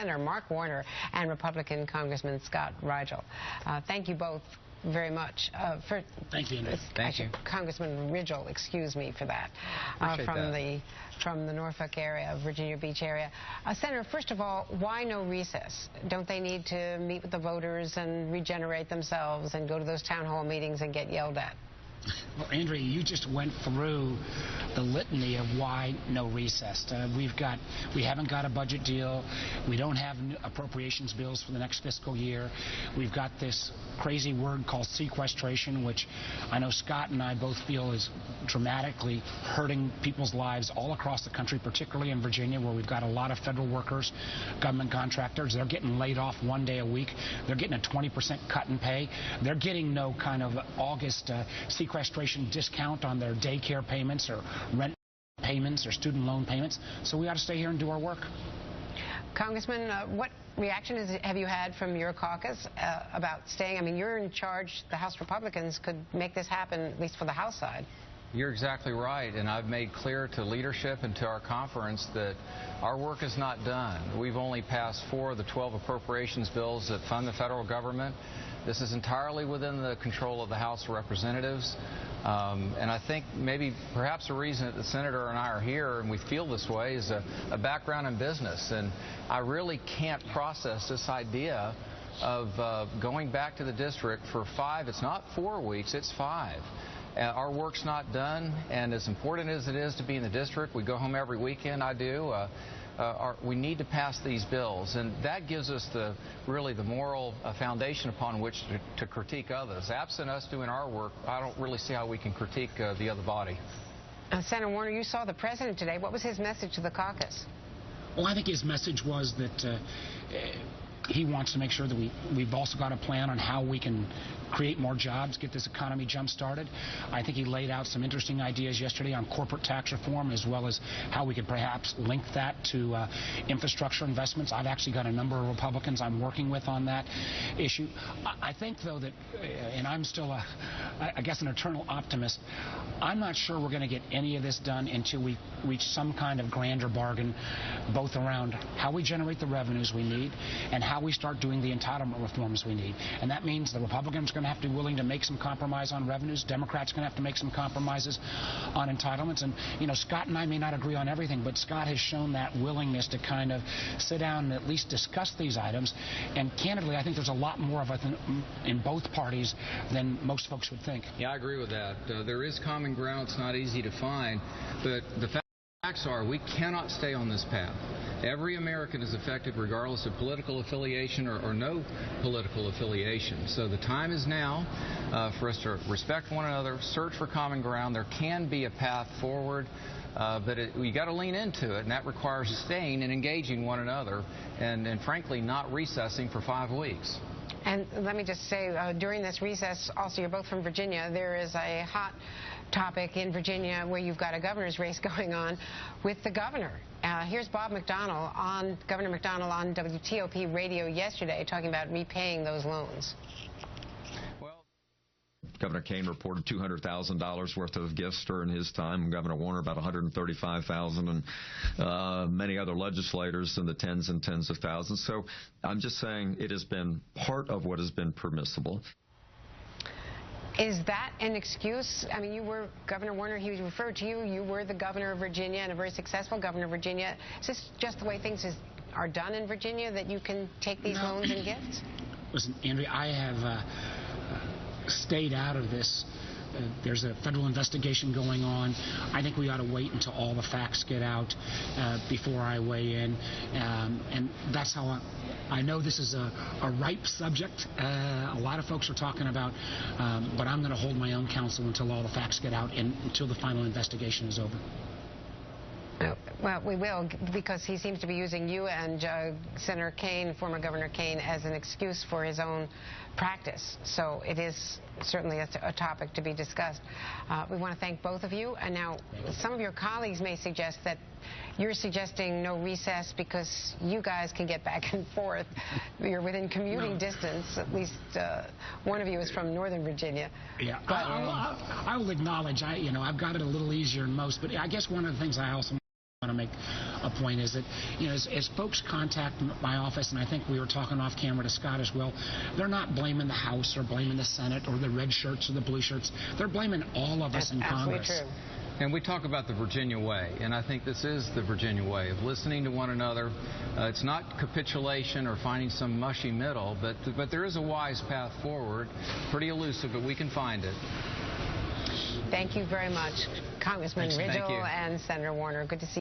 Senator Mark Warner and Republican Congressman Scott Rigell. Thank you both very much. Thank you, Andrea. Thank you. Congressman Rigell, excuse me for that, from the Norfolk area, Virginia Beach area. Senator, first of all, why no recess? Don't they need to meet with the voters and regenerate themselves and go to those town hall meetings and get yelled at? Well, Andrea, you just went through the litany of why no recess. We haven't got a budget deal. We don't have appropriations bills for the next fiscal year. We've got this crazy word called sequestration, which I know Scott and I both feel is dramatically hurting people's lives all across the country, particularly in Virginia, where we've got a lot of federal workers, government contractors. They're getting laid off 1 day a week. They're getting a 20% cut in pay. They're getting no kind of August sequestration discount on their daycare payments or rent payments or student loan payments. So we ought to stay here and do our work. Congressman, what reaction have you had from your caucus about staying? I mean, you're in charge. The House Republicans could make this happen, at least for the House side. You're exactly right, and I've made clear to leadership and to our conference that our work is not done. We've only passed 4 of the 12 appropriations bills that fund the federal government. This is entirely within the control of the House of Representatives. And I think perhaps the reason that the Senator and I are here and we feel this way is a background in business. And I really can't process this idea of going back to the district for 5, it's not 4 weeks, it's 5. Our work's not done, and as important as it is to be in the district, we go home every weekend, I do. We need to pass these bills, and that gives us really the moral foundation upon which to critique others. Absent us doing our work, I don't really see how we can critique the other body. Senator Warner, you saw the president today. What was his message to the caucus? Well, I think his message was that he wants to make sure that we've also got a plan on how we can create more jobs, get this economy jump-started. I think he laid out some interesting ideas yesterday on corporate tax reform, as well as how we could perhaps link that to infrastructure investments. I've actually got a number of Republicans I'm working with on that issue. I think, though, that, and I'm still, I guess, an eternal optimist, I'm not sure we're going to get any of this done until we reach some kind of grander bargain, both around how we generate the revenues we need and how we start doing the entitlement reforms we need. And that means the Republicans are going to have to be willing to make some compromise on revenues. Democrats are going to have to make some compromises on entitlements. And, you know, Scott and I may not agree on everything, but Scott has shown that willingness to kind of sit down and at least discuss these items. And candidly, I think there's a lot more of it in both parties than most folks would think. Yeah, I agree with that. There is common ground. It's not easy to find. But the facts are we cannot stay on this path. Every American is affected regardless of political affiliation or no political affiliation. So the time is now for us to respect one another, search for common ground. There can be a path forward, but we got to lean into it, and that requires staying and engaging one another and frankly, not recessing for 5 weeks. And let me just say, during this recess, also, you're both from Virginia, there is a hot topic in Virginia where you've got a governor's race going on with the governor. Here's Governor McDonnell on WTOP radio yesterday talking about repaying those loans. Governor Kane reported $200,000 worth of gifts during his time. Governor Warner about $135,000, and many other legislators in the tens and tens of thousands. So I'm just saying it has been part of what has been permissible. Is that an excuse? I mean, you were Governor Warner. He referred to you. You were the governor of Virginia and a very successful governor of Virginia. Is this just the way things are done in Virginia, that you can take these loans and gifts? Listen, Andrea, I have stayed out of this. There's a federal investigation going on. I think we ought to wait until all the facts get out before I weigh in. And that's how I know this is a ripe subject. A lot of folks are talking about, but I'm going to hold my own counsel until all the facts get out and until the final investigation is over. Well, we will, because he seems to be using you and Senator Kane, former Governor Kane, as an excuse for his own practice. So it is certainly a topic to be discussed. We want to thank both of you. And now some of your colleagues may suggest that you're suggesting no recess because you guys can get back and forth. You're within commuting distance. At least one of you is from Northern Virginia. Yeah, but I will acknowledge, I've got it a little easier than most. But I guess one of the things I also want to make a point is that, as folks contact my office, and I think we were talking off camera to Scott as well, they're not blaming the House or blaming the Senate or the red shirts or the blue shirts. They're blaming all of us in Congress. Absolutely true. And we talk about the Virginia way, and I think this is the Virginia way of listening to one another. It's not capitulation or finding some mushy middle, but there is a wise path forward. Pretty elusive, but we can find it. Thank you very much, Congressman Rigell and Senator Warner. Good to see you.